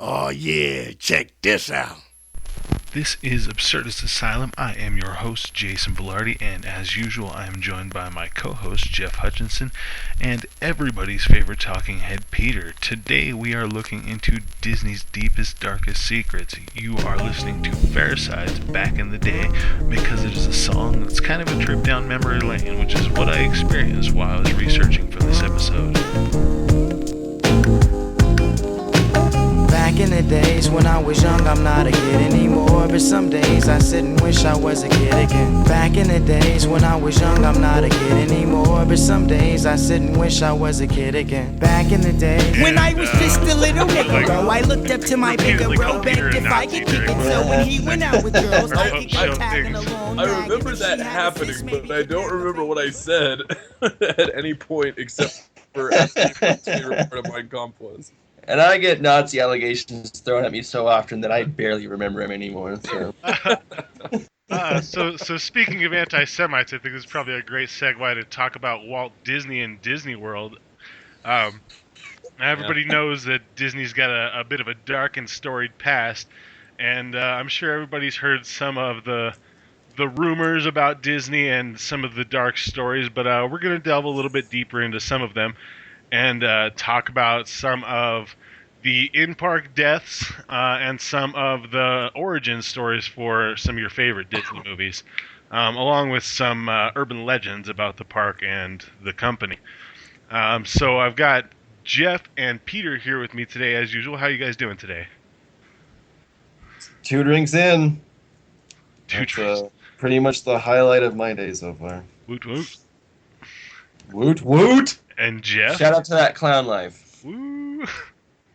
Oh yeah, check this out. This is Absurdist Asylum. I am your host, Jason Velarde, and as usual, I am joined by my co-host, Jeff Hutchinson, and everybody's favorite talking head, Peter. Today, we are looking into Disney's deepest, darkest secrets. You are listening to Fairside's Back in the Day because it is a song that's kind of a trip down memory lane, which is what I experienced while I was researching for this episode. Back in the days when I was young, I'm not a kid anymore. But some days I sit and wish I was a kid again. Back in the days when I was young, I'm not a kid anymore. But some days I sit and wish I was a kid again. Back in the days when I was just a little nigga, bro, I looked up to my bigger bro, begged if I could kick it. So when he went out with girls, I could go tagging along. I remember that happening, but I don't remember what I said at any point except for asking what the report of Mein Kampf was. And I get Nazi allegations thrown at me so often that I barely remember them anymore. So speaking of anti-Semites, I think this is probably a great segue to talk about Walt Disney and Disney World. Everybody knows that Disney's got a bit of a dark and storied past, and I'm sure everybody's heard some of the rumors about Disney and some of the dark stories, but we're going to delve a little bit deeper into some of them and talk about some of the in-park deaths and some of the origin stories for some of your favorite Disney movies, along with some urban legends about the park and the company. So I've got Jeff and Peter here with me today, as usual. How are you guys doing today? 2 drinks in. That's pretty much the highlight of my day so far. Woot woot. Woot woot! And Jeff? Shout out to that clown life. Woo!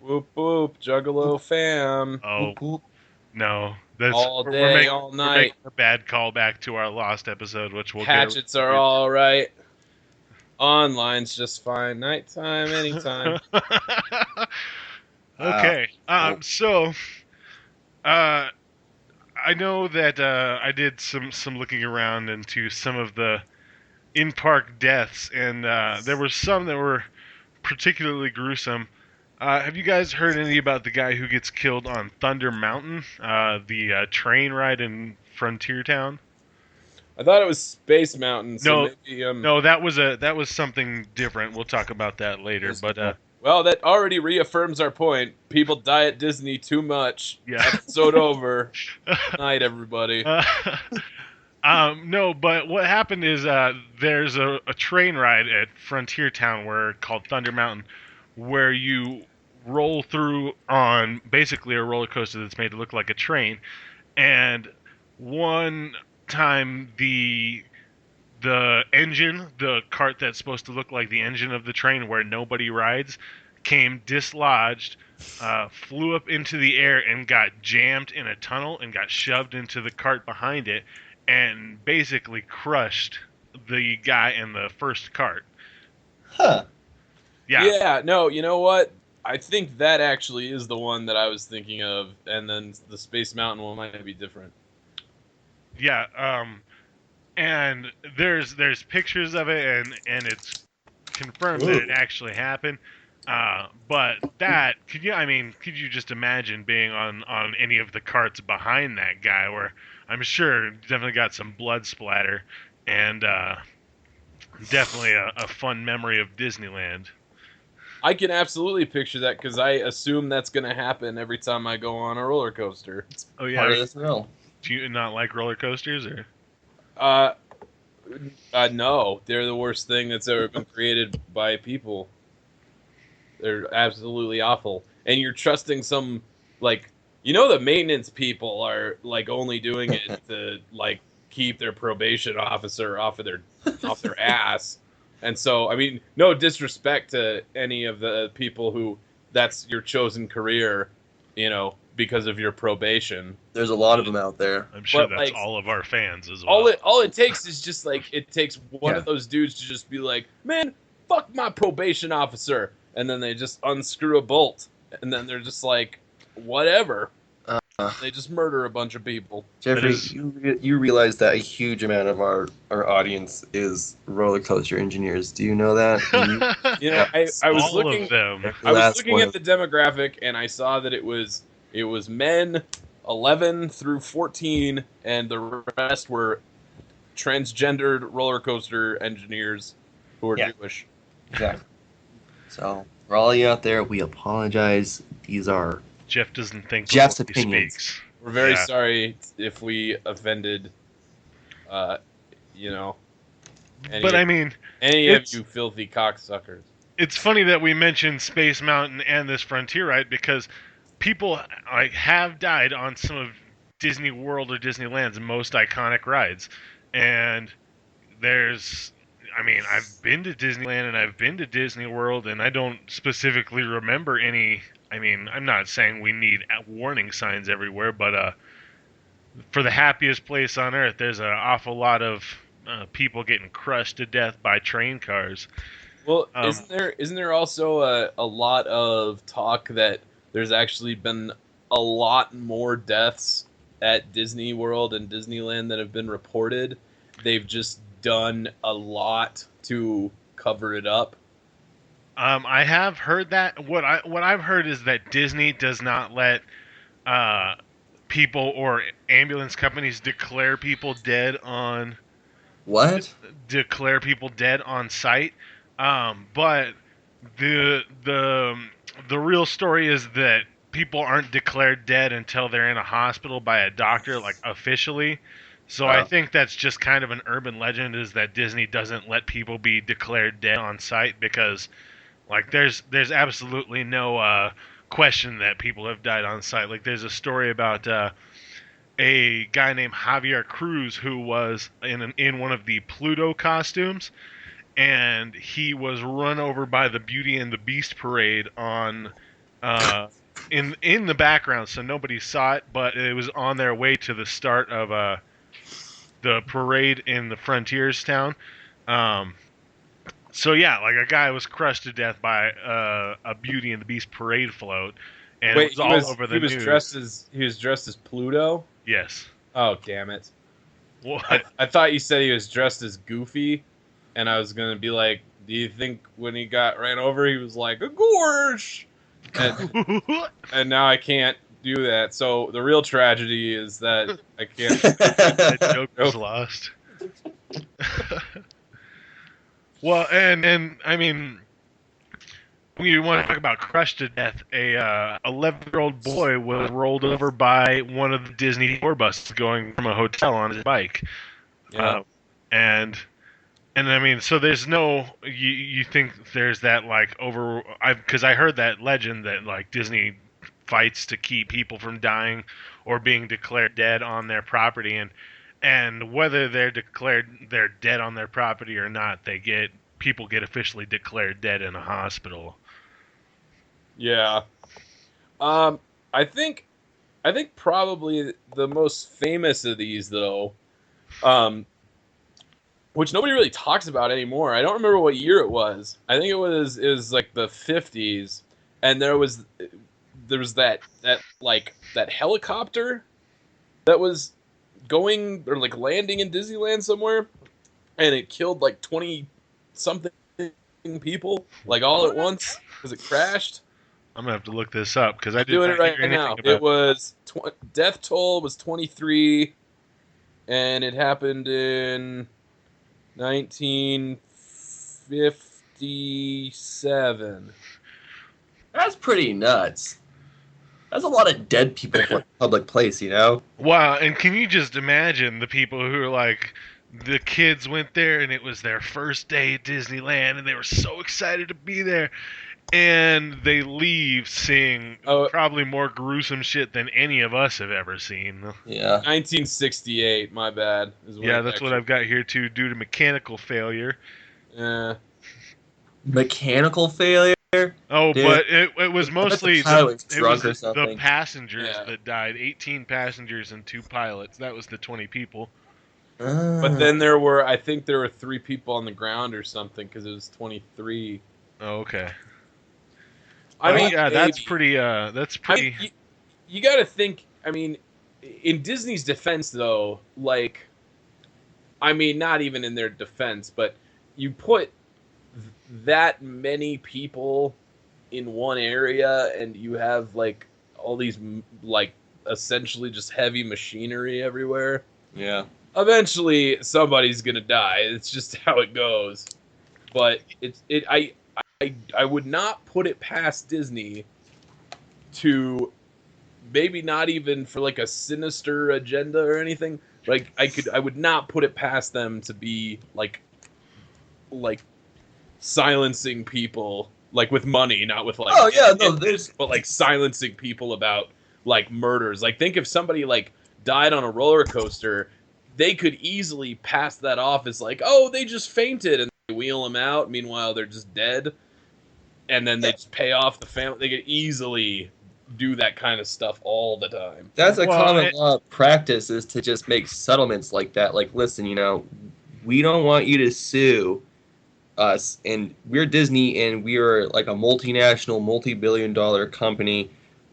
Whoop whoop, Juggalo fam. Oh, Whoop, whoop. no. That's, All day, we're making, all we're night. making a bad callback to our lost episode, which we'll Hatchets are all right. Online's just fine. Nighttime, anytime. Okay. So, I know that I did some looking around into some of the in-park deaths, and there were some that were particularly gruesome. Have you guys heard any about the guy who gets killed on Thunder Mountain, the train ride in Frontier Town? I thought it was Space Mountain. So No, maybe, no, that was something different. We'll talk about that later. But well, that already reaffirms our point. People die at Disney too much. yeah. Episode over. Night, everybody. No, but what happened is there's a train ride at Frontier Town called Thunder Mountain, where you roll through on basically a roller coaster that's made to look like a train. And one time the engine, the cart that's supposed to look like the engine of the train where nobody rides, came dislodged, flew up into the air and got jammed in a tunnel and got shoved into the cart behind it and basically crushed the guy in the first cart. Huh. Yeah, no, you know what? I think that actually is the one that I was thinking of, and then the Space Mountain one might be different. Yeah, and there's pictures of it, and it's confirmed that it actually happened. But that could you just imagine being on any of the carts behind that guy, where I'm sure definitely got some blood splatter, and definitely a fun memory of Disneyland. I can absolutely picture that because I assume that's going to happen every time I go on a roller coaster. Oh Part yeah, of the thrill. do you not like roller coasters or? No, they're the worst thing that's ever been created by people. They're absolutely awful. And you're trusting some, the maintenance people are, only doing it to, keep their probation officer off their ass. And so, no disrespect to any of the people who that's your chosen career, because of your probation. There's a lot of them out there. I'm sure But, that's all of our fans as well. All it takes is just it takes one of those dudes to just be like, man, fuck my probation officer, and then they just unscrew a bolt, and then they're just like, whatever. They just murder a bunch of people. Jeffrey, is- you realize that a huge amount of our audience is roller coaster engineers. Do you know that? You know, I was All looking. of them. I was That's looking one at of- the demographic, and I saw that it was men 11 through 14, and the rest were transgendered roller coaster engineers who are Yeah. Jewish. Exactly. So, for all you out there, we apologize. These are Jeff doesn't think Jeff's before he opinions. speaks. We're very Yeah. sorry if we offended, you know, But I mean, any of it's- you filthy cocksuckers. it's funny that we mentioned Space Mountain and this Frontier ride because people like have died on some of Disney World or Disneyland's most iconic rides, and I've been to Disneyland and I've been to Disney World, and I don't specifically remember any. I mean, I'm not saying we need warning signs everywhere, but for the happiest place on earth, there's an awful lot of people getting crushed to death by train cars. Well, Um, isn't there also a lot of talk that there's actually been a lot more deaths at Disney World and Disneyland that have been reported? They've just done a lot to cover it up. I have heard that. What I've heard is that Disney does not let people or ambulance companies declare people dead on site. But the real story is that people aren't declared dead until they're in a hospital by a doctor, like officially. So I think that's just kind of an urban legend, is that Disney doesn't let people be declared dead on site because, like, there's absolutely no question that people have died on site. Like, there's a story about a guy named Javier Cruz who was in one of the Pluto costumes, and he was run over by the Beauty and the Beast parade on in the background, so nobody saw it, but it was on their way to the start of the parade in the Frontiers town. So yeah, like a guy was crushed to death by a Beauty and the Beast parade float, and Wait, it was all over the news. he was dressed as Pluto? Yes. Oh, damn it. What? I thought you said he was dressed as Goofy, and I was going to be like, do you think when he got ran over, he was like, a gorge? And now I can't do that. So the real tragedy is that I can't. That joke was lost. Well, and I mean, when you want to talk about crushed to death, a 11-year-old boy was rolled over by one of the Disney tour buses going from a hotel on his bike. Yeah. And I mean, so there's no, you think there's that, like, because I heard that legend that, like, Disney fights to keep people from dying or being declared dead on their property, and whether they're dead on their property or not, people get officially declared dead in a hospital. Yeah. I think probably the most famous of these, though, which nobody really talks about anymore. I don't remember what year it was. I think it was like the 50s, and there was that helicopter that was going or like landing in Disneyland somewhere, and it killed like 20 something people like all at once because it crashed. I'm gonna have to look this up because I I'm didn't doing it right hear now. anything about It was death toll was 23, and it happened in 1957. That's pretty nuts. That's a lot of dead people in a public place, you know? Wow, and can you just imagine the people who are like, the kids went there and it was their first day at Disneyland and they were so excited to be there, and they leave seeing probably more gruesome shit than any of us have ever seen. Yeah. 1968, my bad. Yeah, that's what I've got here too, due to mechanical failure. Yeah. Mechanical failure? Oh, Dude, but it was mostly the passengers that died. 18 passengers and 2 pilots. That was the 20 people. But then I think there were 3 people on the ground or something because it was 23. Oh, okay. I mean, yeah, that's pretty. You got to think. I mean, in Disney's defense, though, like, I mean, not even in their defense, but you put that many people in one area and you have, like, all these, like, essentially just heavy machinery everywhere. Yeah. Eventually, somebody's gonna die. It's just how it goes. But I would not put it past Disney to maybe not even for like a sinister agenda or anything. Like I would not put it past them to be like silencing people like with money, not with like but like silencing people about like murders. Like think if somebody like died on a roller coaster, they could easily pass that off as like, oh, they just fainted and they wheel them out. Meanwhile, they're just dead. And then they just pay off the family. They could easily do that kind of stuff all the time. That's a common law practice, is to just make settlements like that. Like, listen, you know, we don't want you to sue us, and we're Disney, and we are like a multinational, multi-billion-dollar company.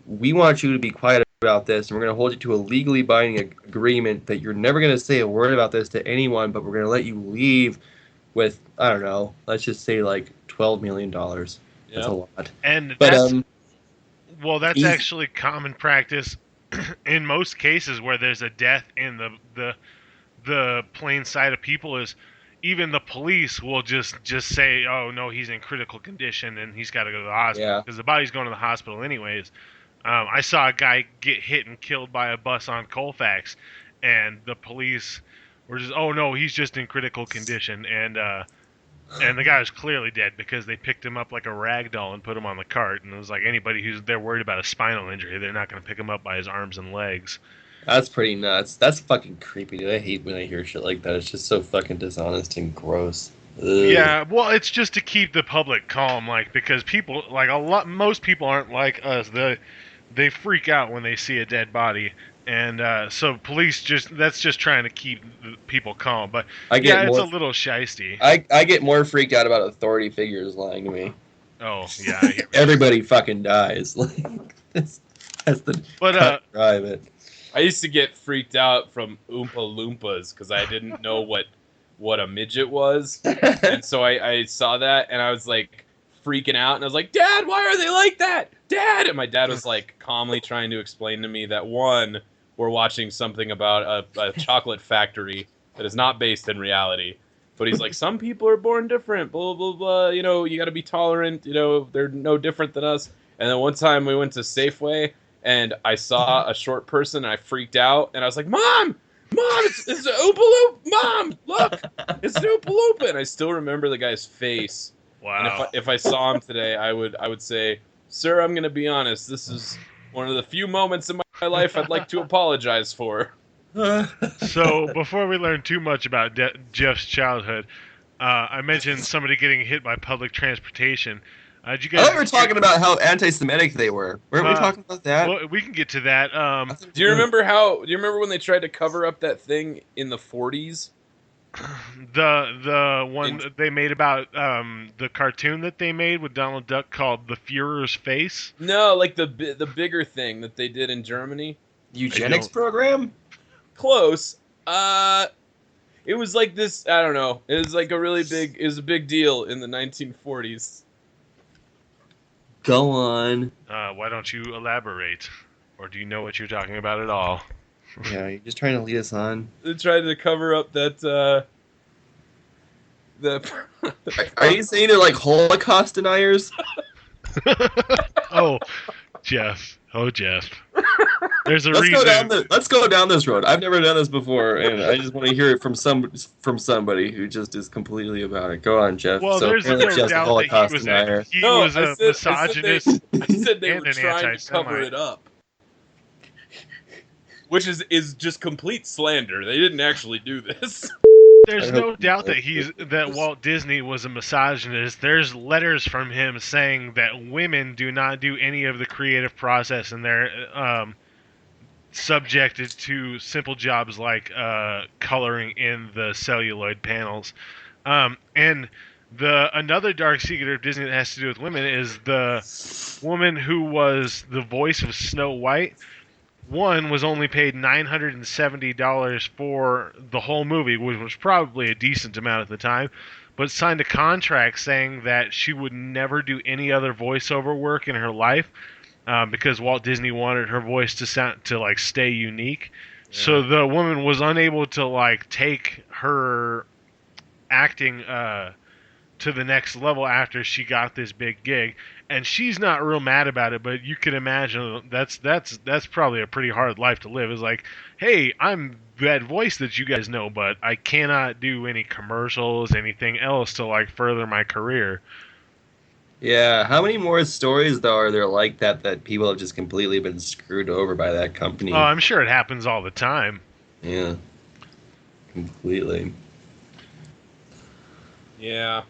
We want you to be quiet about this, and we're going to hold you to a legally binding agreement that you're never going to say a word about this to anyone, but we're going to let you leave with, I don't know, let's just say like $12 million. That's a lot. And but that's actually common practice in most cases where there's a death in the plain sight of people. Is even the police will just say, oh no, he's in critical condition and he's got to go to the hospital because the body's going to the hospital anyways. I saw a guy get hit and killed by a bus on Colfax, and the police were just, oh no, he's just in critical condition, and the guy was clearly dead because they picked him up like a rag doll and put him on the cart. And it was like anybody they're worried about a spinal injury, they're not going to pick him up by his arms and legs. That's pretty nuts. That's fucking creepy, dude. I hate when I hear shit like that. It's just so fucking dishonest and gross. Ugh. Yeah, well, it's just to keep the public calm, like, because people, like, most people aren't like us. They freak out when they see a dead body. And so police that's just trying to keep people calm. But it's a little shisty. I get more freaked out about authority figures lying to me. Oh, yeah. Everybody fucking dies. Like, that's the drive it. I used to get freaked out from Oompa Loompas because I didn't know what a midget was. And so I saw that and I was like freaking out and I was like, Dad, why are they like that? Dad! And my dad was like calmly trying to explain to me that one, we're watching something about a chocolate factory that is not based in reality. But he's like, some people are born different, blah, blah, blah. You know, you got to be tolerant. You know, they're no different than us. And then one time we went to Safeway, and I saw a short person, and I freaked out. And I was like, Mom, it's an Oompa Loompa. Mom, look, it's an Oompa Loompa. And I still remember the guy's face. Wow. And if I saw him today, I would say, Sir, I'm going to be honest. This is one of the few moments in my life I'd like to apologize for. So, before we learn too much about Jeff's childhood, I mentioned somebody getting hit by public transportation. Did you guys? I thought we were talking about how anti-Semitic they were. Weren't we talking about that? Well, we can get to that. Do you remember when they tried to cover up that thing in the 40s? The one that they made about the cartoon that they made with Donald Duck called The Führer's Face? No, like the bigger thing that they did in Germany. Eugenics program? Close. It was like this, I don't know. It was like it was a big deal in the 1940s. Go on. Why don't you elaborate? Or do you know what you're talking about at all? Yeah, you're just trying to lead us on. They tried to cover up that, Are you saying they're like Holocaust deniers? Oh, Jeff. There's a Let's reason. Let's go down this road. I've never done this before, and I just want to hear it from somebody who just is completely about it. Go on, Jeff. Well, so there's no doubt that he was a misogynist. I said they were and an trying to cover it up. Which is just complete slander. They didn't actually do this. There's no doubt that Walt Disney was a misogynist. There's letters from him saying that women do not do any of the creative process, and they're subjected to simple jobs like coloring in the celluloid panels. And another dark secret of Disney that has to do with women is the woman who was the voice of Snow White one was only paid $970 for the whole movie, which was probably a decent amount at the time, but signed a contract saying that she would never do any other voiceover work in her life because Walt Disney wanted her voice to like stay unique. Yeah. So the woman was unable to like take her acting to the next level after she got this big gig, and she's not real mad about it, but you can imagine that's probably a pretty hard life to live. It's like, hey, I'm that voice that you guys know, but I cannot do any commercials, anything else to like further my career. Yeah, how many more stories though are there like that people have just completely been screwed over by that company? Oh, I'm sure it happens all the time. Yeah, completely. Yeah.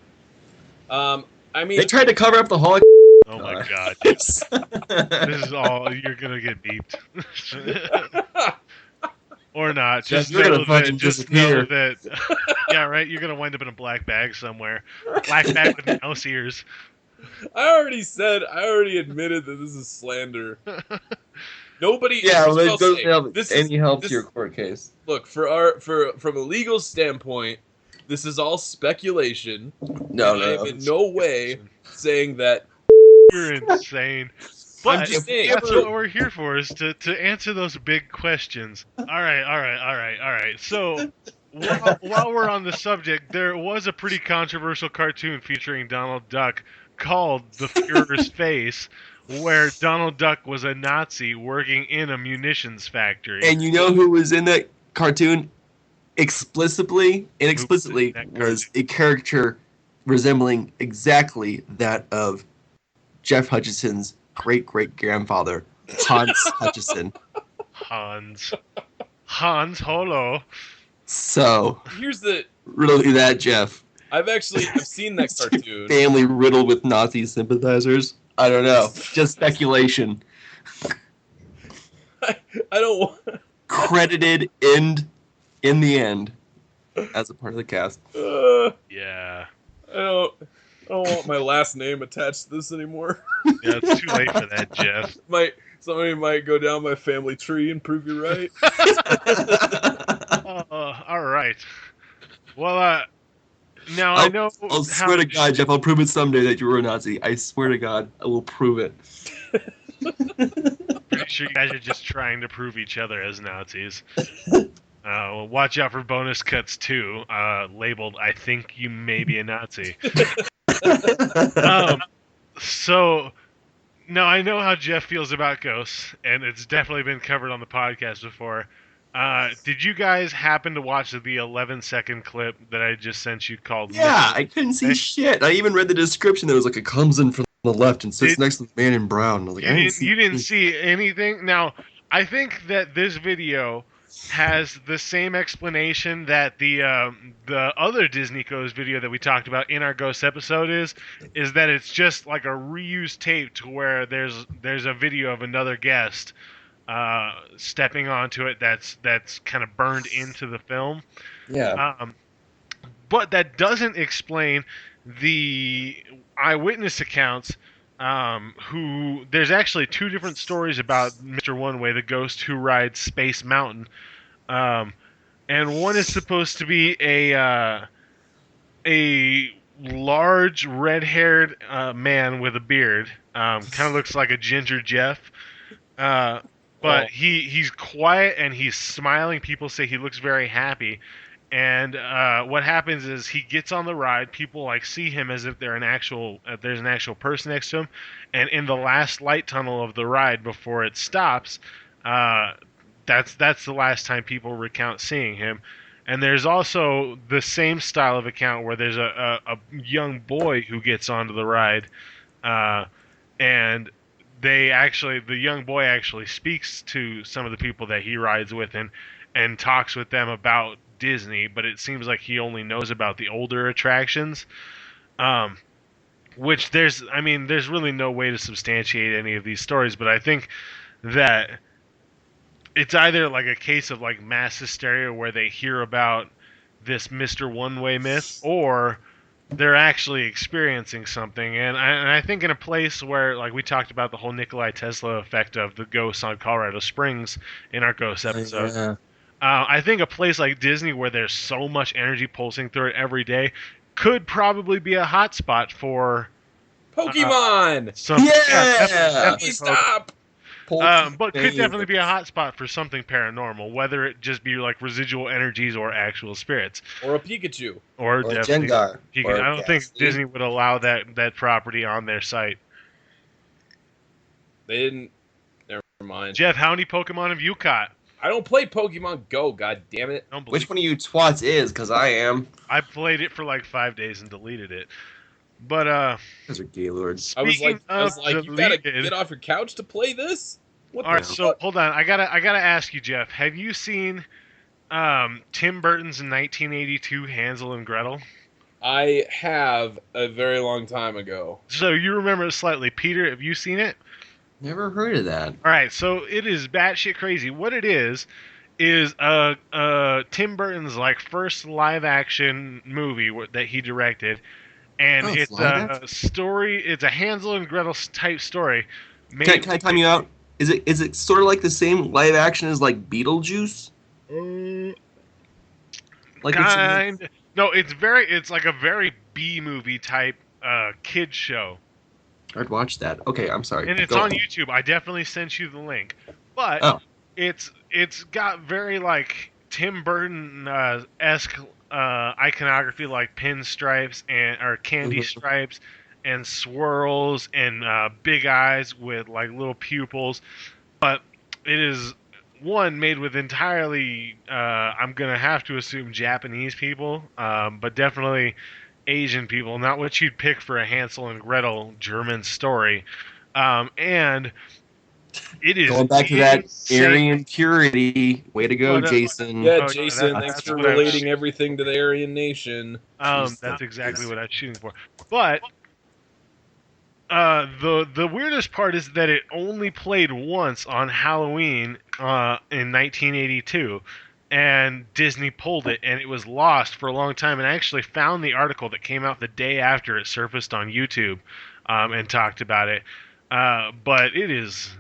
I mean, they tried to cover up the whole. Oh my god! This is all you're gonna get beeped, or not? Just know that. Yeah, right. You're gonna wind up in a black bag somewhere. Black bag with mouse ears. I already admitted that this is slander. Nobody. Yeah, well, it doesn't help any help to your court case. Look, from a legal standpoint, this is all speculation. No, I am in no way saying that. You're insane. But I'm just saying, that's what we're here for, is to answer those big questions. All right. So, while we're on the subject, there was a pretty controversial cartoon featuring Donald Duck called The Führer's Face, where Donald Duck was a Nazi working in a munitions factory. And you know who was in that cartoon? Inexplicably was a character resembling exactly that of Jeff Hutchison's great-great-grandfather, Hans Hutchison. Hans Holo. So, here's the really that, Jeff. I've seen that cartoon. Family riddled with Nazi sympathizers? I don't know. Just speculation. I don't want... Credited in the end as a part of the cast. Yeah. I don't want my last name attached to this anymore. Yeah, it's too late for that, Jeff. Somebody might go down my family tree and prove you right. All right. Well, now I know. I'll swear to God, Jeff, I'll prove it someday that you were a Nazi. I swear to God, I will prove it. Pretty sure you guys are just trying to prove each other as Nazis. Well, watch out for bonus cuts too, labeled "I think you may be a Nazi." So now I know how Jeff feels about ghosts, and it's definitely been covered on the podcast before. Did you guys happen to watch the 11-second clip that I just sent you called? Yeah, I couldn't see shit. I even read the description. There was like, it comes in from the left and sits next to the man in brown. I was like, you didn't see anything? Now, I think that this video has the same explanation that the other Disney Ghost video that we talked about in our Ghost episode is that it's just like a reused tape to where there's a video of another guest stepping onto it that's kind of burned into the film. Yeah. But that doesn't explain the eyewitness accounts. Who there's actually two different stories about Mr. One Way, the ghost who rides Space Mountain, and one is supposed to be a large red-haired man with a beard, kind of looks like a Ginger Jeff, but he's quiet and he's smiling. People say he looks very happy. And what happens is he gets on the ride. People like see him as if there's an actual person next to him. And in the last light tunnel of the ride before it stops, that's the last time people recount seeing him. And there's also the same style of account where there's a young boy who gets onto the ride, and the young boy actually speaks to some of the people that he rides with and talks with them about Disney, but it seems like he only knows about the older attractions, which there's really no way to substantiate any of these stories, but I think that it's either like a case of like mass hysteria where they hear about this Mr. One Way myth, or they're actually experiencing something. And I think in a place where, like we talked about the whole Nikolai Tesla effect of the ghosts on Colorado Springs in our ghost episode. Yeah. I think a place like Disney, where there's so much energy pulsing through it every day, could probably be a hotspot for Pokemon. something. Yeah! Definitely Stop. but could definitely be a hotspot for something paranormal, whether it just be like residual energies or actual spirits, Or a Pikachu. or Or definitely. Jengar. Or I don't think Ghastly. Disney would allow that property on their site. They didn't. Never mind. Jeff, how many Pokemon have you caught? I don't play Pokemon Go. God damn it. Don't believe Which one of you twats is? Because I am. I played it for like 5 days and deleted it. But Those are gaylords. I was Speaking like, of you gotta deleted- get off your couch to play this. What all the right, so fuck? hold on. I gotta ask you, Jeff. Have you seen Tim Burton's 1982 Hansel and Gretel? I have a very long time ago. So you remember it slightly. Peter, have you seen it? Never heard of that. All right, so it is batshit crazy. What it is Tim Burton's like first live action movie that he directed, and Oh, it's it's live a story. It's a Hansel and Gretel type story. Can I time you out? Is it sort of like the same live action as like Beetlejuice? Like it's Kind. No, it's like a very B movie type kid show, I'd watch that. Okay, I'm sorry. and it's Go on YouTube. I definitely sent you the link, but Oh. it's got very like Tim Burton esque iconography, like pinstripes or candy Mhm. stripes and swirls and big eyes with like little pupils. But it is one made with entirely, I'm gonna have to assume Japanese people, but definitely Asian people. Not what you'd pick for a Hansel and Gretel German story. And it is Going back to that insane. Aryan purity. Way to go, But, Jason. Yeah, Oh, Jason, that- thanks that's for what I was- relating everything to the Aryan Nation. That's exactly what I was shooting for. But the weirdest part is that it only played once on Halloween in 1982, and Disney pulled it, and it was lost for a long time. And I actually found the article that came out the day after it surfaced on YouTube, and talked about it. But it is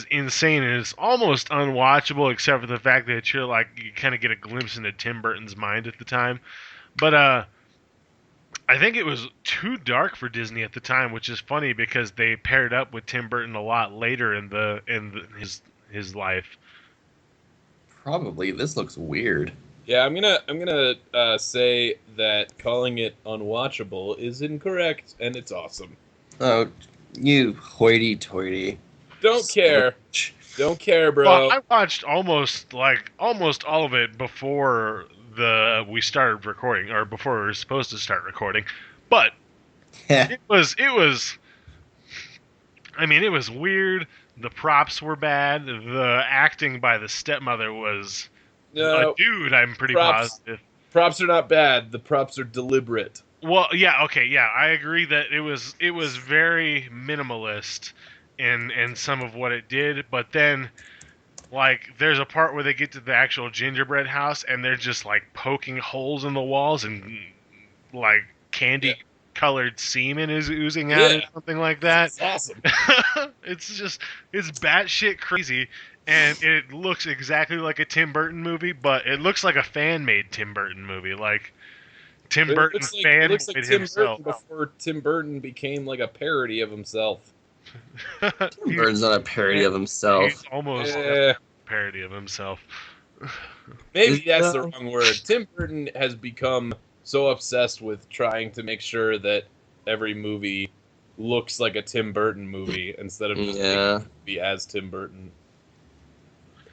insane, and it's almost unwatchable, except for the fact that you kind of get a glimpse into Tim Burton's mind at the time. But I think it was too dark for Disney at the time, which is funny because they paired up with Tim Burton a lot later in his life. Probably. This looks weird. Yeah, I'm gonna say that calling it unwatchable is incorrect, and it's awesome. Oh, you hoity-toity. Don't care. Don't care, bro. Well, I watched almost all of it before we started recording, or before we were supposed to start recording. But it was I mean, it was weird. The props were bad. The acting by the stepmother was No, a dude, I'm pretty props. positive. props are not bad. The props are deliberate. Well, yeah, okay, yeah, I agree that it was very minimalist in some of what it did, but then like there's a part where they get to the actual gingerbread house and they're just like poking holes in the walls and like candy colored semen is oozing out or something like that. That's awesome. it's batshit crazy, and it looks exactly like a Tim Burton movie, but it looks like a fan-made Tim Burton movie, like Tim Burton It looks like fan-made Tim himself. Burton before Tim Burton became like a parody of himself. Tim Burton's not a parody of himself. He's almost Eh, a parody of himself. maybe that's the wrong word. Tim Burton has become so obsessed with trying to make sure that every movie looks like a Tim Burton movie instead of just making a movie as Tim Burton.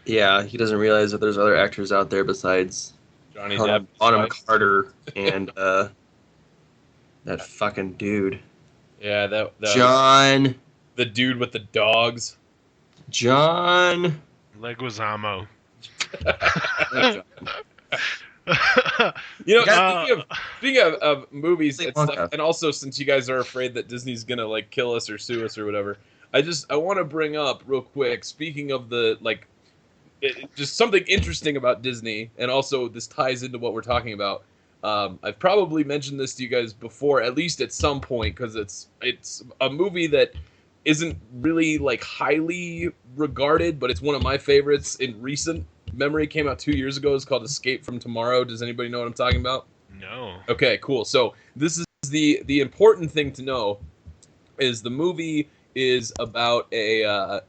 Yeah, he doesn't realize that there's other actors out there besides Johnny Depp. Bonham Carter and that fucking dude. Yeah, that John. the dude with the dogs. John. Leguizamo. You know, Yeah. speaking of movies and Wonka. stuff, and also since you guys are afraid that Disney's gonna like kill us or sue us or whatever, I want to bring up real quick. Speaking of the just something interesting about Disney, and also this ties into what we're talking about. I've probably mentioned this to you guys before, at least at some point, because it's a movie that isn't really like highly regarded, but it's one of my favorites in recent memory. Came out 2 years ago. It's called Escape from Tomorrow. Does anybody know what I'm talking about? No. Okay, cool. So this is the important thing to know is the movie is about a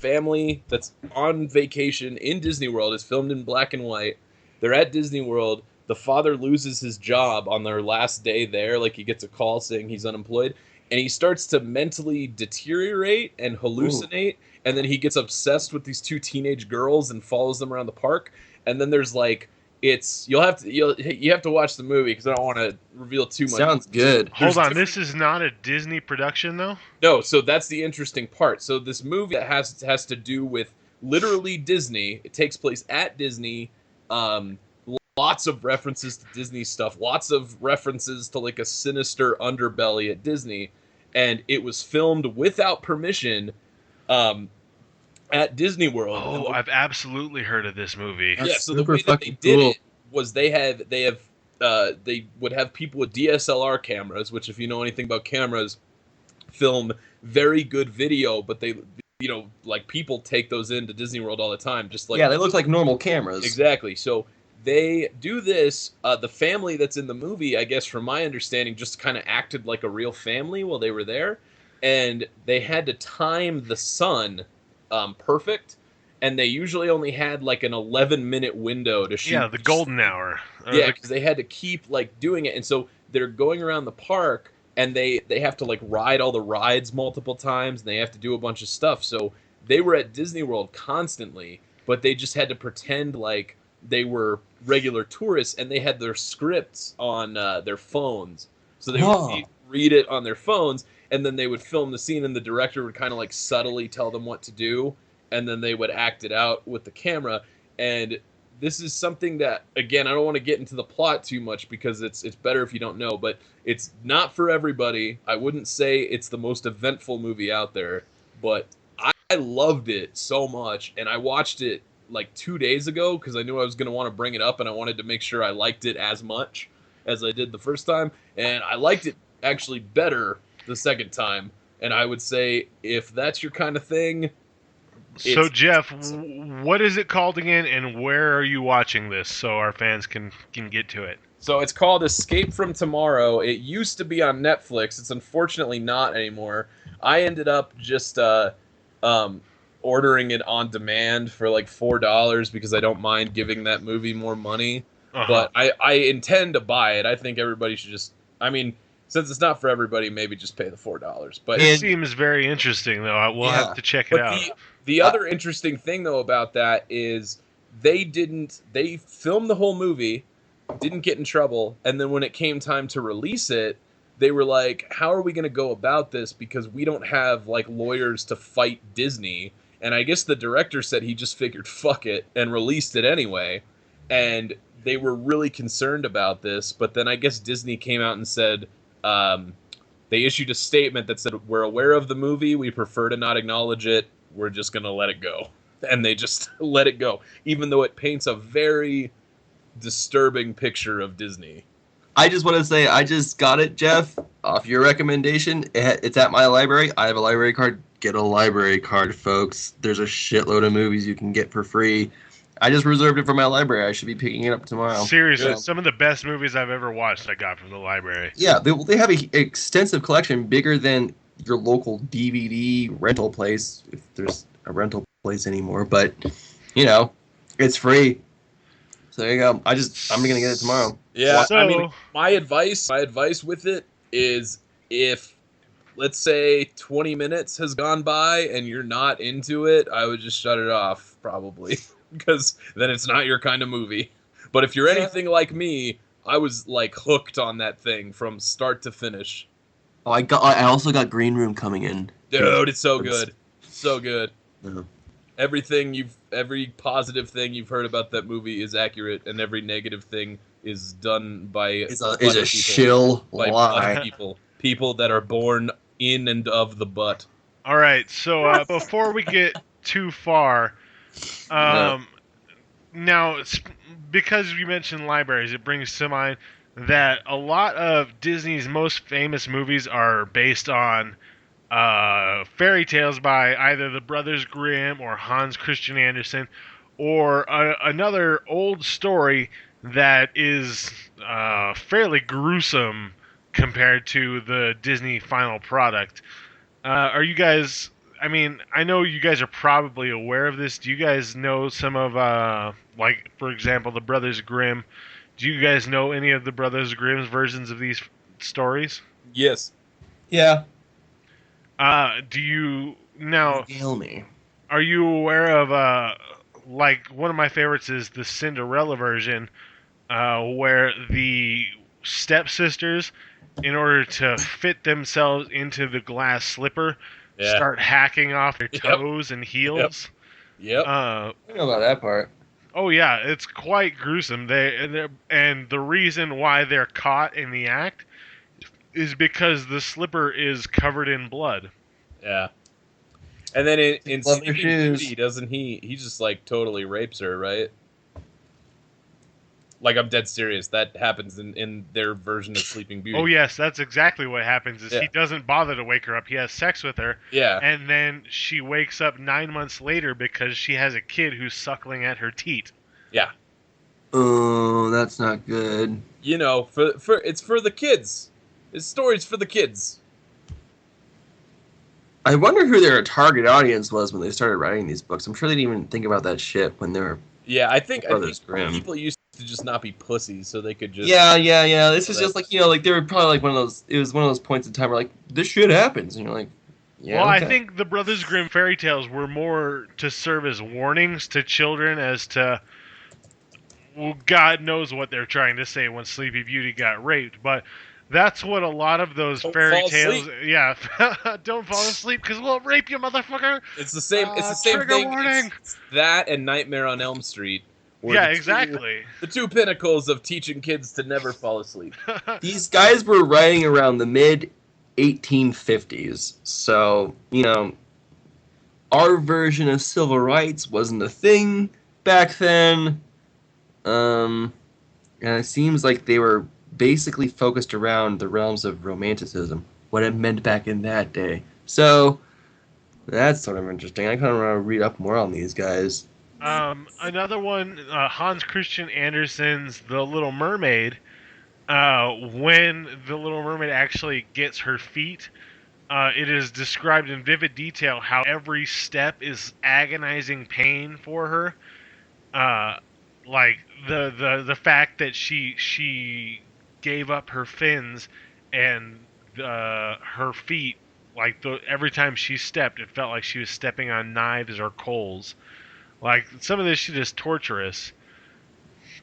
family that's on vacation in Disney World. It's filmed in black and white. They're at Disney World. The father loses his job on their last day there. Like, he gets a call saying he's unemployed, and he starts to mentally deteriorate and hallucinate. Ooh. And then he gets obsessed with these two teenage girls and follows them around the park. And then there's like, you have to watch the movie because I don't want to reveal too much. Sounds good. Hold on, this is not a Disney production though? No, so that's the interesting part. So this movie that has to do with literally Disney. It takes place at Disney. Lots of references to Disney stuff. Lots of references to like a sinister underbelly at Disney, and it was filmed without permission. At Disney World. Oh, I've absolutely heard of this movie. Yeah, so the way that they did it was they would have people with DSLR cameras, which, if you know anything about cameras, film very good video, but they, like, people take those into Disney World all the time, just like, yeah, they look like normal cameras. Exactly. So they do this. The family that's in the movie, I guess, from my understanding, just kind of acted like a real family while they were there, and they had to time the sun perfect, and they usually only had like an 11-minute window to shoot. Yeah, the golden hour. Yeah, because they had to keep like doing it, and so they're going around the park, and they have to like ride all the rides multiple times, and they have to do a bunch of stuff. So they were at Disney World constantly, but they just had to pretend like they were regular tourists, and they had their scripts on their phones, so they would read it on their phones. And then they would film the scene, and the director would kind of like subtly tell them what to do, and then they would act it out with the camera. And this is something that, again, I don't want to get into the plot too much because it's better if you don't know, but it's not for everybody. I wouldn't say it's the most eventful movie out there, but I loved it so much, and I watched it like 2 days ago because I knew I was going to want to bring it up, and I wanted to make sure I liked it as much as I did the first time, and I liked it actually better the second time. And I would say, if that's your kind of thing. So Jeff, what is it called again, and where are you watching this so our fans can get to it? So it's called Escape from Tomorrow. It used to be on Netflix. It's unfortunately not anymore. I ended up just ordering it on demand for like $4 because I don't mind giving that movie more money. But I intend to buy it. I think everybody should just, since it's not for everybody, maybe just pay the $4. But it seems very interesting, though. We'll have to check it out. The other interesting thing, though, about that is they filmed the whole movie, didn't get in trouble, and then when it came time to release it, they were like, how are we going to go about this? Because we don't have, like, lawyers to fight Disney. And I guess the director said he just figured, fuck it, and released it anyway. And they were really concerned about this, but then I guess Disney came out and said, they issued a statement that said, we're aware of the movie, we prefer to not acknowledge it, we're just going to let it go. And they just let it go, even though it paints a very disturbing picture of Disney. I just want to say, I just got it, Jeff, off your recommendation. It's at my library. I have a library card. Get a library card, folks. There's a shitload of movies you can get for free. I just reserved it for my library. I should be picking it up tomorrow. Seriously, some of the best movies I've ever watched I got from the library. Yeah, they have an extensive collection, bigger than your local DVD rental place, if there's a rental place anymore. But, it's free. So there you go. I'm going to get it tomorrow. Yeah, my advice with it is, if, let's say, 20 minutes has gone by and you're not into it, I would just shut it off, probably. Because then it's not your kind of movie. But if you're anything like me, I was like hooked on that thing from start to finish. Oh, I also got Green Room coming in. Dude, it's so good. So good. Yeah. Every positive thing you've heard about that movie is accurate, and every negative thing is done by is a shill lie. People that are born in and of the butt. All right, so before we get too far, Now, because you mentioned libraries, it brings to mind that a lot of Disney's most famous movies are based on fairy tales by either the Brothers Grimm or Hans Christian Andersen, or another old story that is fairly gruesome compared to the Disney final product. Are you guys? I mean, I know you guys are probably aware of this. Do you guys know some of, like, for example, the Brothers Grimm? Do you guys know any of the Brothers Grimm's versions of these stories? Yes. Yeah. Do you now? Regale me. Are you aware of like one of my favorites is the Cinderella version, where the stepsisters, in order to fit themselves into the glass slipper, start hacking off their toes and heels. Yep. I don't know about that part. Oh yeah, it's quite gruesome. And the reason why they're caught in the act is because the slipper is covered in blood. Yeah. And then in Love your Sleeping shoes. Beauty, doesn't he just like totally rapes her, right? Like, I'm dead serious. That happens in their version of Sleeping Beauty. Oh yes, that's exactly what happens. Is Yeah. he doesn't bother to wake her up. He has sex with her. Yeah. And then she wakes up 9 months later because she has a kid who's suckling at her teat. Yeah. Oh, that's not good. You know, for it's for the kids. It's stories for the kids. I wonder who their target audience was when they started writing these books. I'm sure they didn't even think about that shit when they were. Yeah, I think Brothers Grimm. people used to just not be pussies, so they could just. Yeah. This is just like, like they were probably like one of those. It was one of those points in time where like this shit happens, and you're like, yeah. Well, okay. I think the Brothers Grimm fairy tales were more to serve as warnings to children as to, well, God knows what they're trying to say when Sleepy Beauty got raped, but that's what a lot of those Don't fairy fall tales. asleep. Yeah, don't fall asleep because we'll rape you, motherfucker. It's the same. It's the same Trigger thing. warning. It's that and Nightmare on Elm Street. were Yeah, the two- exactly. the two pinnacles of teaching kids to never fall asleep. These guys were writing around the mid 1850s, so our version of civil rights wasn't a thing back then. And it seems like they were basically focused around the realms of romanticism, what it meant back in that day. So that's sort of interesting. I kind of want to read up more on these guys. Another one, Hans Christian Andersen's The Little Mermaid. When the Little Mermaid actually gets her feet, it is described in vivid detail how every step is agonizing pain for her. Like the fact that she gave up her fins and her feet, like every time she stepped, it felt like she was stepping on knives or coals. Like, some of this shit is torturous.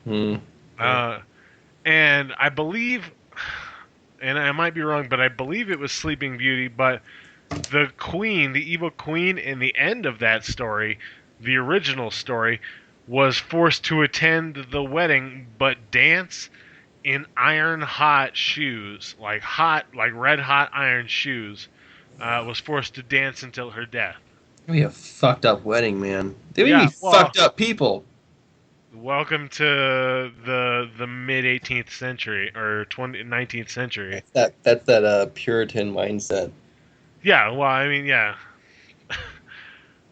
And I believe, and I might be wrong, but I believe it was Sleeping Beauty, but the queen, the evil queen in the end of that story, the original story, was forced to attend the wedding but dance in iron-hot shoes, like red-hot iron shoes. Was forced to dance until her death. We have fucked up wedding, man. They would Yeah, be well- fucked up people. Welcome to the mid 18th century or 19th century. That's that Puritan mindset. Yeah, well, I mean, yeah.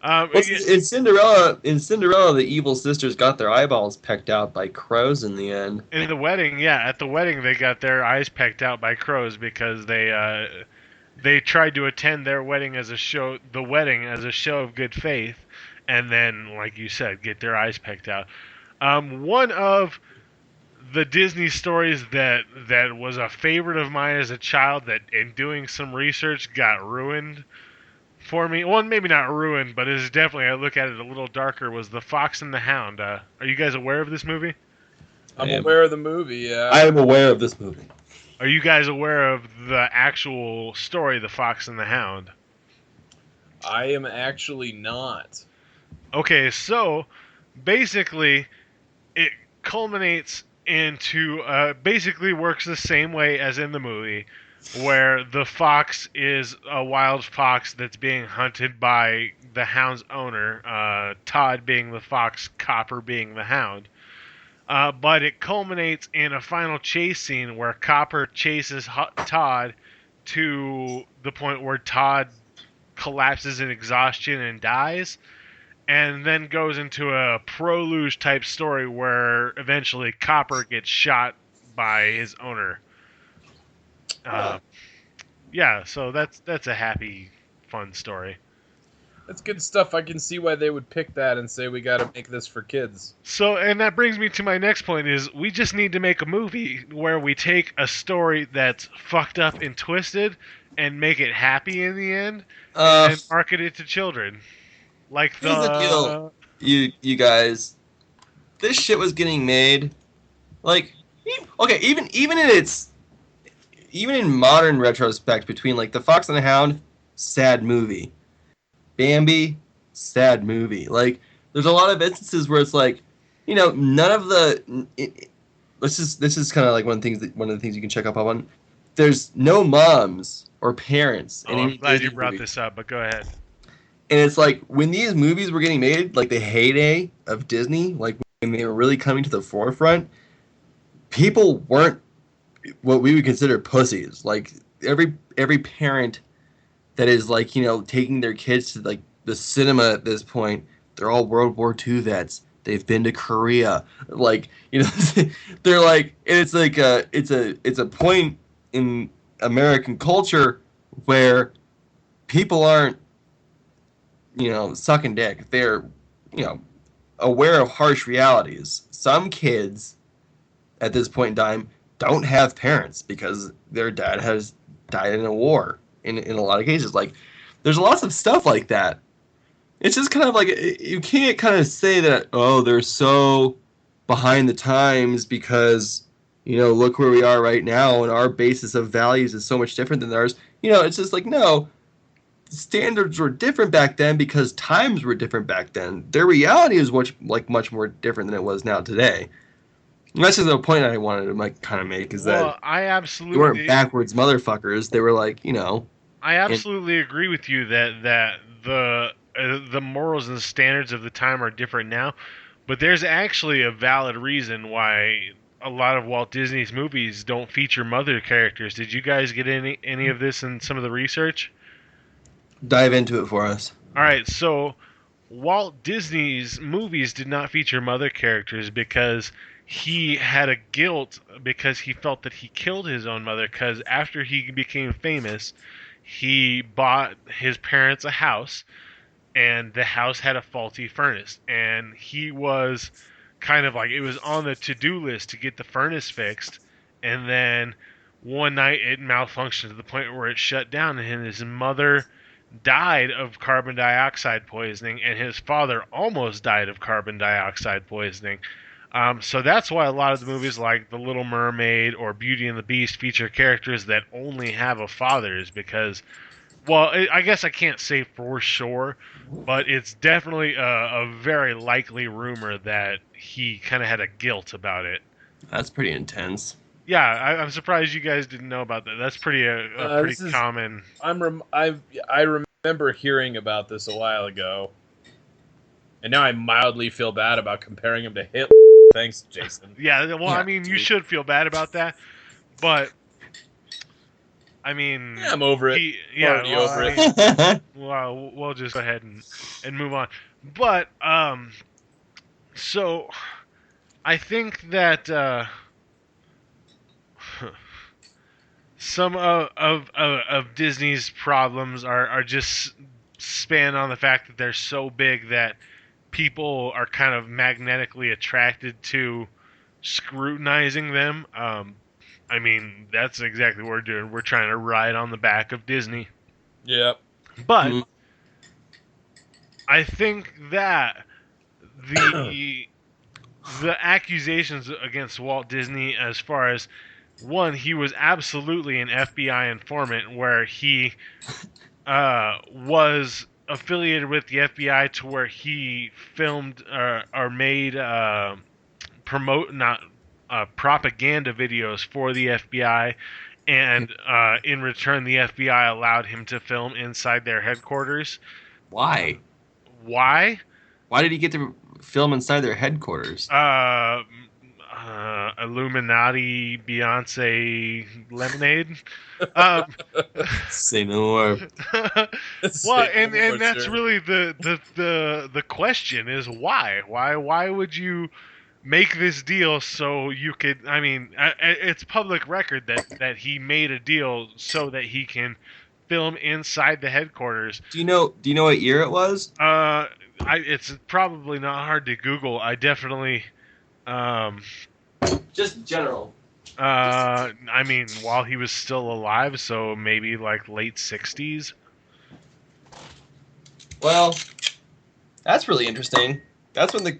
In Cinderella, the evil sisters got their eyeballs pecked out by crows in the end. In the wedding, yeah, at the wedding they got their eyes pecked out by crows because they tried to attend their wedding as a show of good faith, and then, like you said, get their eyes pecked out. One of the Disney stories that was a favorite of mine as a child that, in doing some research, got ruined for me. Well, maybe not ruined, but is definitely, I look at it a little darker, was The Fox and the Hound. Are you guys aware of this movie? I'm aware of the movie, yeah. I am aware of this movie. Are you guys aware of the actual story, The Fox and the Hound? I am actually not. Okay, so basically it culminates into basically works the same way as in the movie. where the fox is a wild fox that's being hunted by the hound's owner, Todd being the fox, Copper being the hound. But it culminates in a final chase scene where Copper chases Todd to the point where Todd collapses in exhaustion and dies, and then goes into a Pro-Luge type story where eventually Copper gets shot by his owner. Yeah, so that's a happy, fun story. That's good stuff. I can see why they would pick that and say we got to make this for kids. So, and that brings me to my next point is we just need to make a movie where we take a story that's fucked up and twisted and make it happy in the end and market it to children. Like here's the deal, you guys. This shit was getting made, like, okay, even in modern retrospect, between like The Fox and the Hound, sad movie. Bambi, sad movie. Like, there's a lot of instances where it's like, you know, none of the. This is kind of like one of the things you can check up on. There's no moms or parents. I'm glad you brought this up, but go ahead. And it's like when these movies were getting made, like the heyday of Disney, like when they were really coming to the forefront, people weren't what we would consider pussies. Like every parent that is like, you know, taking their kids to like the cinema at this point, they're all World War II vets. They've been to Korea. Like, you know, they're like, and it's like it's a point in American culture where people aren't, you know, sucking dick. They're, you know, aware of harsh realities. Some kids at this point in time don't have parents because their dad has died in a war. In a lot of cases, like, there's lots of stuff like that. It's just kind of like, you can't kind of say that, oh, they're so behind the times because, you know, look where we are right now and our basis of values is so much different than theirs. You know, it's just like, no, standards were different back then because times were different back then. Their reality is much more different than it was now today. And that's just the point I wanted to like kind of make is that I absolutely they weren't backwards motherfuckers. They were like, you know. I absolutely agree with you that the morals and standards of the time are different now, but there's actually a valid reason why a lot of Walt Disney's movies don't feature mother characters. Did you guys get any of this in some of the research? Dive into it for us. All right, so Walt Disney's movies did not feature mother characters because he had a guilt because he felt that he killed his own mother, because after he became famous, he bought his parents a house, and the house had a faulty furnace, and he was kind of like, it was on the to-do list to get the furnace fixed, and then one night it malfunctioned to the point where it shut down, and his mother died of carbon dioxide poisoning, and his father almost died of carbon dioxide poisoning. So that's why a lot of the movies like The Little Mermaid or Beauty and the Beast feature characters that only have a father, is because, well, I guess I can't say for sure, but it's definitely a very likely rumor that he kind of had a guilt about it. That's pretty intense. Yeah, I'm surprised you guys didn't know about that. That's pretty common. I remember hearing about this a while ago, and now I mildly feel bad about comparing him to Hitler. Thanks, Jason. Yeah, well, yeah, I mean, dude, you should feel bad about that, but I mean, yeah, I'm over it. Over it. Well, we'll just go ahead and move on. But so I think that some of Disney's problems are just span on the fact that they're so big that people are kind of magnetically attracted to scrutinizing them. I mean, that's exactly what we're doing. We're trying to ride on the back of Disney. Yep. But I think that the accusations against Walt Disney, as far as, one, he was absolutely an FBI informant where he was affiliated with the FBI to where he filmed or made propaganda videos for the FBI and in return, the FBI allowed him to film inside their headquarters. Why? Why? Why did he get to film inside their headquarters? Illuminati, Beyonce, Lemonade. Um, Say no more. well, and that's really the question is why? Why would you make this deal so you could? I mean, it's public record that he made a deal so that he can film inside the headquarters. Do you know what year it was? It's probably not hard to Google. I definitely. Just general. I mean, while he was still alive, so maybe like late 60s. Well, that's really interesting. That's when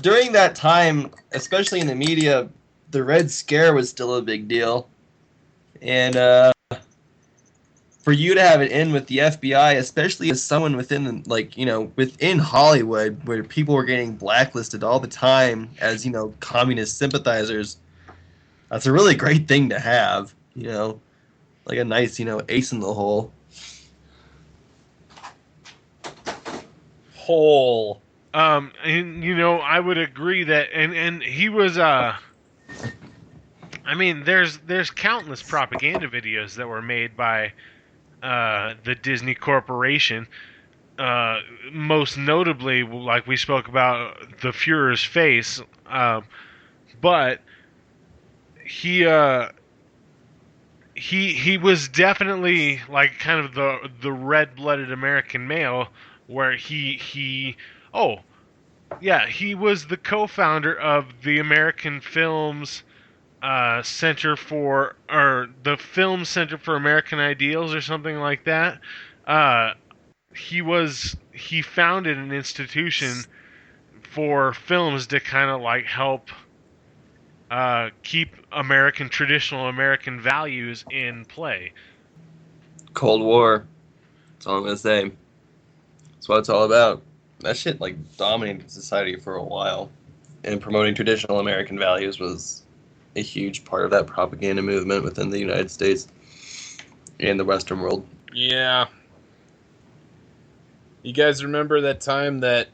during that time, especially in the media, the Red Scare was still a big deal. And for you to have it in with the FBI, especially as someone within within Hollywood, where people were getting blacklisted all the time as, communist sympathizers, that's a really great thing to have, like a nice, ace in the hole. And I would agree that, and he was, I mean, there's countless propaganda videos that were made by the Disney Corporation, most notably, like we spoke about, the Fuhrer's face, but he was definitely like kind of the red-blooded American male, where he was the co-founder of the American Films Center for, or the Film Center for American Ideals, or something like that. He founded an institution for films to kind of like help keep traditional American values in play. Cold War. That's all I'm gonna say. That's what it's all about. That shit like dominated society for a while, and promoting traditional American values was a huge part of that propaganda movement within the United States and the Western world. Yeah. You guys remember that time that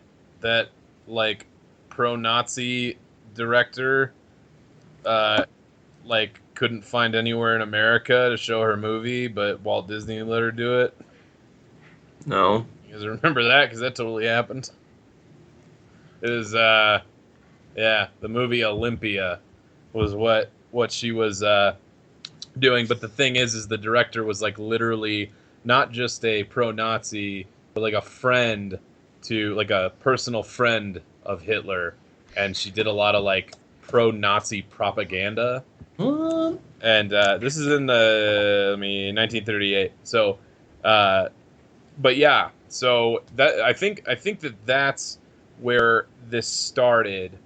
like pro-Nazi director couldn't find anywhere in America to show her movie, but Walt Disney let her do it? No. You guys remember that? Because that totally happened. It was the movie Olympia was what she was doing. But the thing is the director was like literally not just a pro-Nazi, but like a friend to, like a personal friend of Hitler, and she did a lot of like pro-Nazi propaganda. What? And this is in the 1938. So, but yeah. So that I think that's where this started,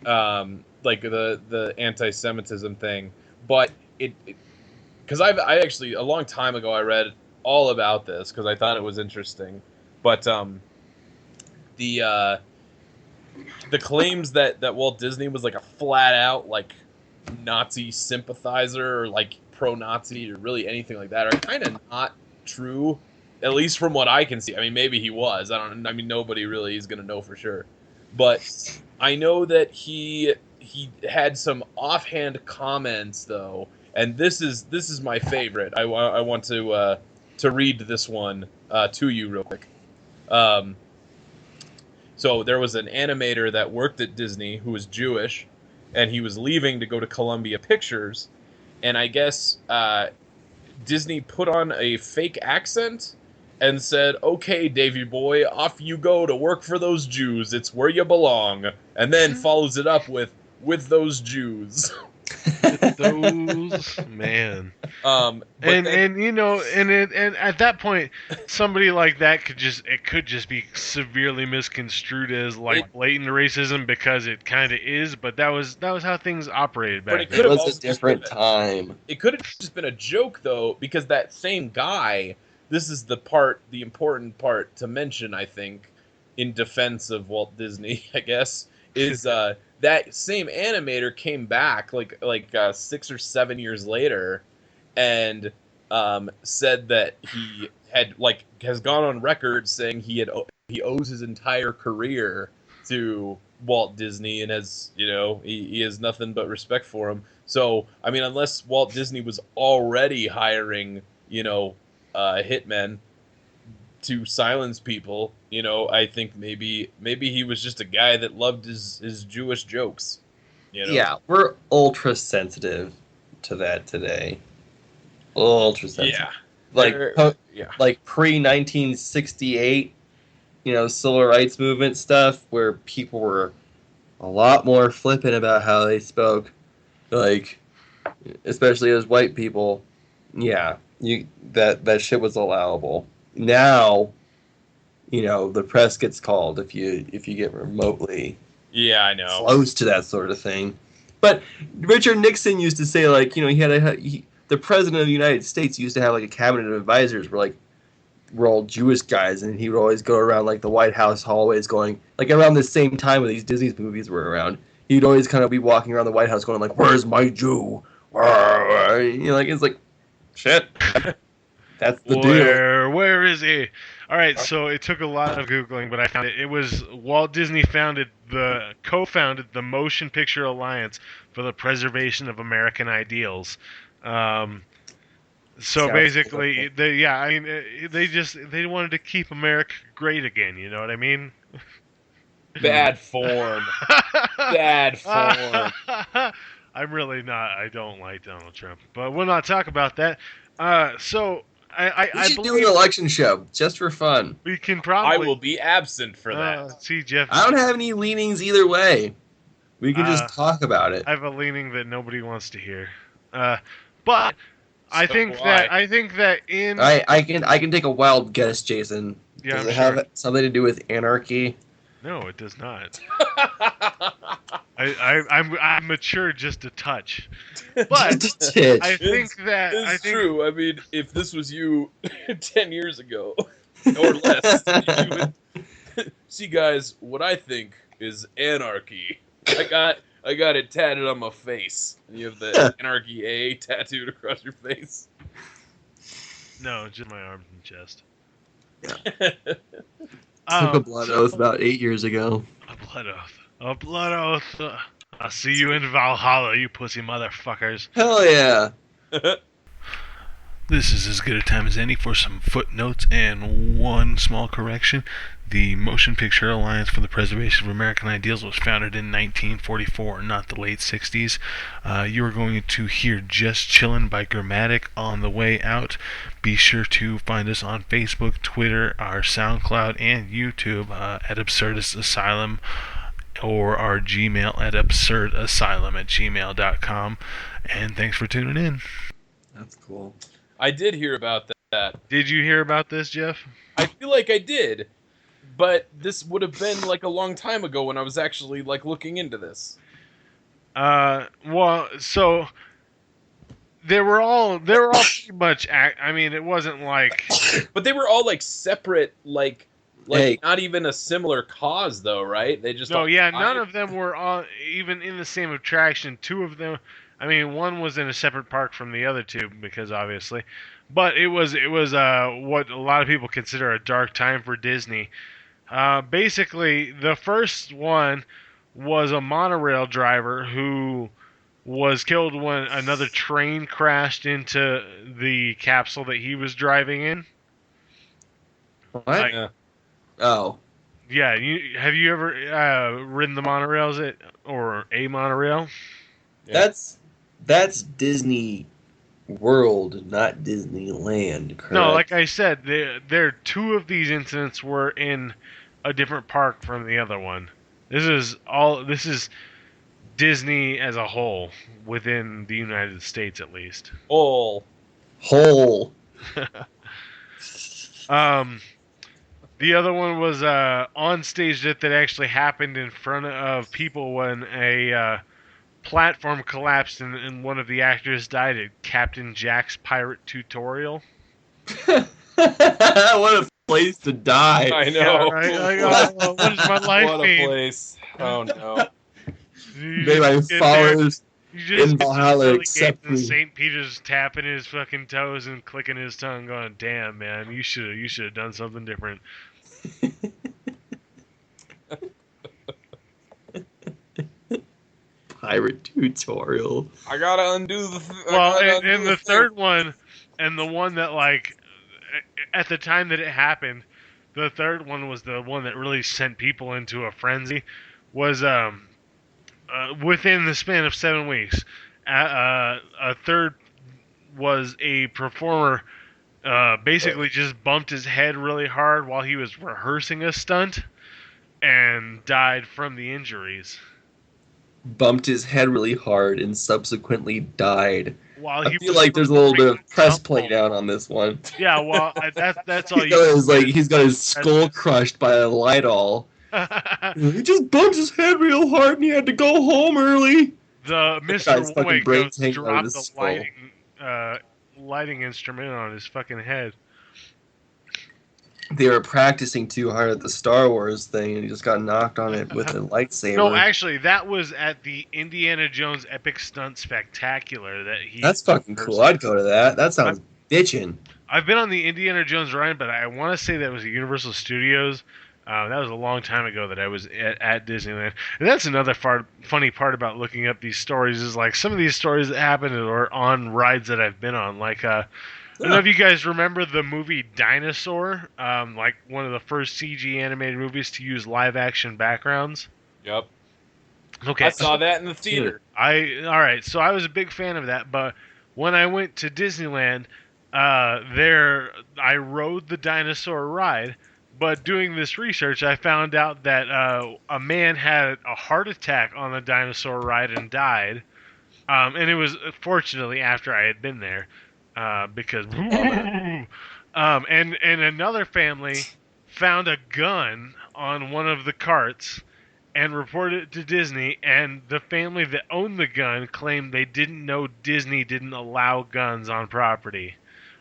like the anti-Semitism thing. But because I actually a long time ago I read all about this because I thought it was interesting. But the claims that Walt Disney was like a flat out like Nazi sympathizer or like pro-Nazi or really anything like that are kind of not true, at least from what I can see. I mean, maybe he was. Nobody really is going to know for sure. But I know that he had some offhand comments though, and this is my favorite. I want to read this one to you real quick. So there was an animator that worked at Disney who was Jewish, and he was leaving to go to Columbia Pictures, and I guess Disney put on a fake accent and said, "Okay, Davy boy, off you go to work for those Jews. It's where you belong." And then follows it up with those Jews. Those man. And at that point, somebody like that could just be severely misconstrued as like blatant racism, because it kind of is. But that was how things operated back then. It was a different time. It could have just been a joke though, because that same guy. This is the important part to mention, I think, in defense of Walt Disney, I guess, is that same animator came back like 6 or 7 years later, and said that he has gone on record saying he owes his entire career to Walt Disney, and has he has nothing but respect for him. So I mean, unless Walt Disney was already hiring hitmen to silence people, I think maybe he was just a guy that loved his Jewish jokes. Yeah, we're ultra sensitive to that today. Ultra sensitive. Yeah. Like pre-1968, civil rights movement stuff, where people were a lot more flippant about how they spoke, like, especially as white people. Yeah, that shit was allowable. Now, the press gets called if you get remotely I know close to that sort of thing. But Richard Nixon used to say, like, he had the president of the United States used to have like a cabinet of advisors where like we're all Jewish guys, and he would always go around like the White House hallways going, like, around the same time when these Disney movies were around, he'd always kind of be walking around the White House going like, "Where's my Jew?" Like, it's like, shit. That's the deal. Where is he? All right, so it took a lot of Googling, but I found it. It was Walt Disney co-founded the Motion Picture Alliance for the Preservation of American Ideals. So basically, they wanted to keep America great again. You know what I mean? Bad form. Bad form. I'm really not. I don't like Donald Trump, but we'll not talk about that. So We should do an election show just for fun. We can probably. I will be absent for that. See, Jeff. I don't have any leanings either way. We can just talk about it. I have a leaning that nobody wants to hear, but I think that in I can take a wild guess, Jason. Yeah, does it have something to do with anarchy? No, it does not. I'm mature just a touch, but I think that it's true. I mean, if this was you 10 years ago or less, you would see, guys. What I think is anarchy. I got it tatted on my face. And you have the anarchy A tattooed across your face. No, just my arms and chest. Yeah. Took a blood oath about 8 years ago. A blood oath. I'll see you in Valhalla, you pussy motherfuckers. Hell yeah. This is as good a time as any for some footnotes and one small correction. The Motion Picture Alliance for the Preservation of American Ideals was founded in 1944, not the late 60s. You are going to hear Just Chillin' by Grammatic on the way out. Be sure to find us on Facebook, Twitter, our SoundCloud, and YouTube at Absurdist Asylum, or our Gmail at absurdasylum@gmail.com. And thanks for tuning in. That's cool. I did hear about that. Did you hear about this, Jeff? I feel like I did. But this would have been like a long time ago when I was actually like looking into this. Well, so they were all pretty much. I mean, it wasn't like. But they were all like separate, like Hey. Not even a similar cause, though, right? They just. No, yeah, none of them were even in the same attraction. Two of them. I mean, one was in a separate park from the other two because obviously, but it was what a lot of people consider a dark time for Disney. Basically, the first one was a monorail driver who was killed when another train crashed into the capsule that he was driving in. What? Oh. Yeah, have you ever ridden the monorails or a monorail? Yeah. That's Disney World, not Disneyland, correct? No, like I said, two of these incidents were in a different park from the other one. This is Disney as a whole within the United States, at least. Whole. The other one was on stage that actually happened in front of people when a platform collapsed and one of the actors died at Captain Jack's Pirate Tutorial. What a place to die. I know. Yeah, right? Like, what is my life What a mean? place. Oh, no. May my get there, fathers you just in get to the Valhalla pearly accept gates and me. St. Peter's tapping his fucking toes and clicking his tongue, going, "Damn, man, you should have done something different." Pirate tutorial. I gotta undo the. Well, and the third one, and the one that like, at the time that it happened, the third one was the one that really sent people into a frenzy. Was within the span of 7 weeks, a third was a performer. Basically, just bumped his head really hard while he was rehearsing a stunt, and died from the injuries. Bumped his head really hard and subsequently died. While I he feel was like there's a little bit of press performing play down on this one. Yeah, well, that's all He you. got he's got his skull crushed by a light-all. He just bumped his head real hard and he had to go home early. The guy's Mr. fucking Woink brains goes hanging out of drop his the skull. lighting instrument on his fucking head. They were practicing too hard at the Star Wars thing and he just got knocked on it with a lightsaber. No, actually, that was at the Indiana Jones Epic Stunt Spectacular that he. That's fucking cool. I'd go to that. That sounds bitchin'. I've been on the Indiana Jones ride, but I want to say that was at Universal Studios. That was a long time ago that I was at Disneyland. And that's another funny part about looking up these stories is like some of these stories that happened are on rides that I've been on. Like, I don't know if you guys remember the movie Dinosaur, like one of the first CG animated movies to use live action backgrounds. Yep. Okay. I saw that in the theater. All right. So I was a big fan of that, but when I went to Disneyland, I rode the dinosaur ride. But doing this research, I found out that a man had a heart attack on the dinosaur ride and died. And it was fortunately after I had been there, because and another family found a gun on one of the carts and reported it to Disney, and the family that owned the gun claimed they didn't know Disney didn't allow guns on property.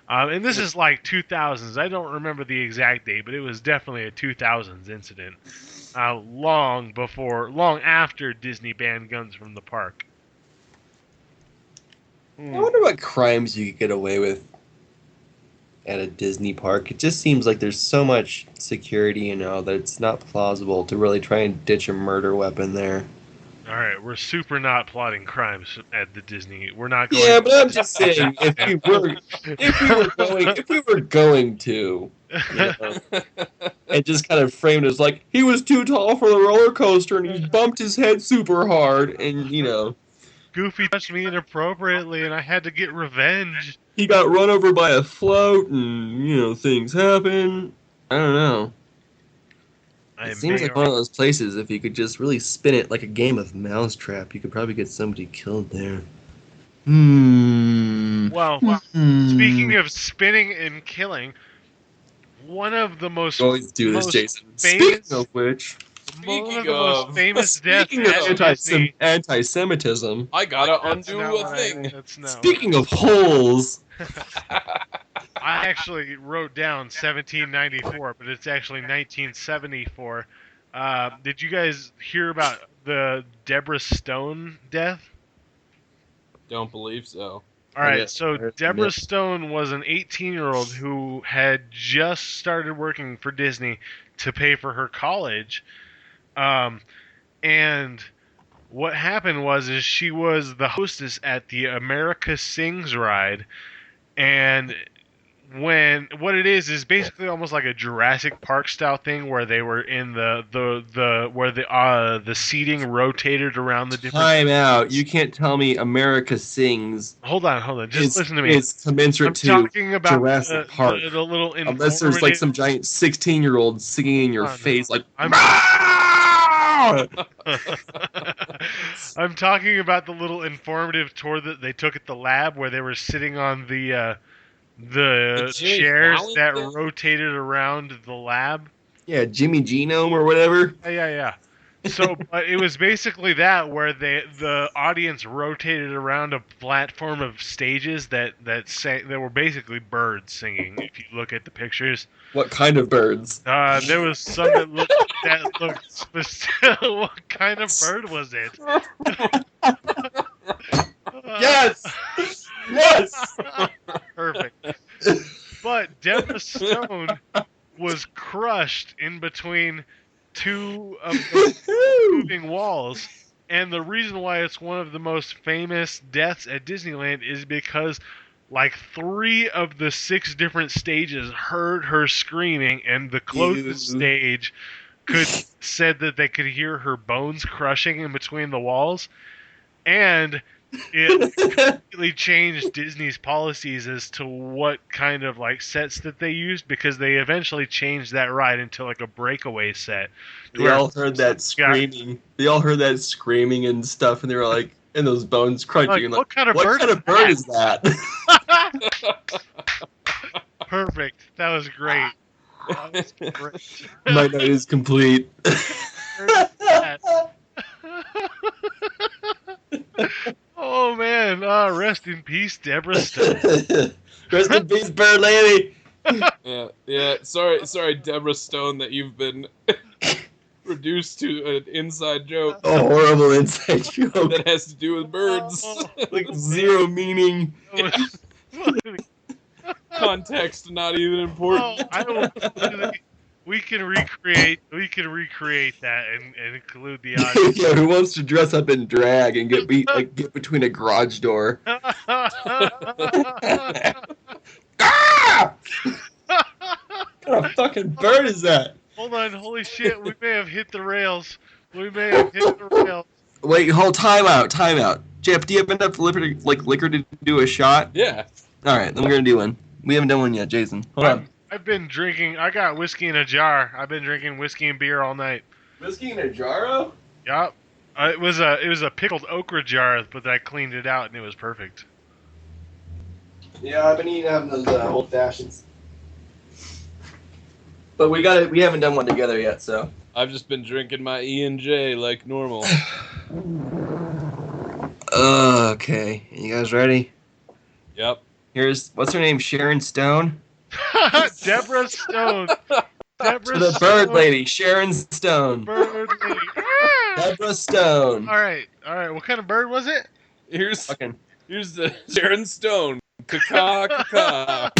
And this is like 2000s. I don't remember the exact date, but it was definitely a 2000s incident. Long after Disney banned guns from the park. I wonder what crimes you could get away with at a Disney park. It just seems like there's so much security, that it's not plausible to really try and ditch a murder weapon there. All right, we're super not plotting crimes at the Disney. We're not going. Yeah, but I'm just saying, if we were going to, and just kind of framed it as like he was too tall for the roller coaster and he bumped his head super hard, and Goofy touched me inappropriately and I had to get revenge. He got run over by a float, and things happen. I don't know. It seems like one of those places, if you could just really spin it like a game of mousetrap, you could probably get somebody killed there. Well, speaking of spinning and killing, one of the most always do this, Jason. Famous, Speaking of which, one of the most famous deaths of anti-Semitism, I gotta undo a thing. Speaking of holes. I actually wrote down 1794, but it's actually 1974. Did you guys hear about the Deborah Stone death? Don't believe so. All right, so Deborah Stone was an 18-year-old who had just started working for Disney to pay for her college. And what happened was she was the hostess at the America Sings ride, and what it is basically almost like a Jurassic Park style thing where they were in the where the seating rotated around the different. Time out! You can't tell me America Sings. Hold on. Just listen to me. It's commensurate to talking about Jurassic Park. The little unless there's like some giant 16-year-old singing in your face like. I'm talking about the little informative tour that they took at the lab where they were sitting on the chairs that rotated around the lab. Yeah, Jimmy Genome or whatever. Yeah. But it was basically that where the audience rotated around a platform of stages that were basically birds singing. If you look at the pictures, What kind of birds? there was some that looked specific. What kind of bird was it? Yes! Yes! Perfect. But Deborah Stone was crushed in between two of the moving walls. And the reason why it's one of the most famous deaths at Disneyland is because like 3 of the 6 different stages heard her screaming, and the closest stage said that they could hear her bones crushing in between the walls. And it completely changed Disney's policies as to what kind of like sets that they used, because they eventually changed that ride into like a breakaway set. They all heard that screaming. They all heard that screaming and stuff, and they were like, and those bones crunching. And like, what kind of bird is that? Perfect. That was great. That was great. My night is complete. Oh man, rest in peace, Deborah Stone. Rest in peace, bird lady. Yeah. Sorry, Deborah Stone, that you've been reduced to an inside joke. A horrible inside joke that has to do with birds. Like zero meaning. Context not even important. We can recreate that and include the audience. Yeah, who wants to dress up in drag and get between a garage door? Ah! What kind of fucking bird is that? Hold on, holy shit, we may have hit the rails. Wait, hold, time out. Jeff, do you have enough liquor to do a shot? Yeah. Alright, then we're gonna do one. We haven't done one yet, Jason. Hold on. I've been drinking. I got whiskey in a jar. I've been drinking whiskey and beer all night. Whiskey in a jar? Yup. It was a pickled okra jar, but I cleaned it out and it was perfect. Yeah, I've been having those old fashions. But we haven't done one together yet, so. I've just been drinking my E&J like normal. Okay, you guys ready? Yep. What's her name? Sharon Stone? Deborah Stone. The bird lady, Sharon Stone. Bird lady. Deborah Stone. All right. What kind of bird was it? Here's the Sharon Stone. Caw caw.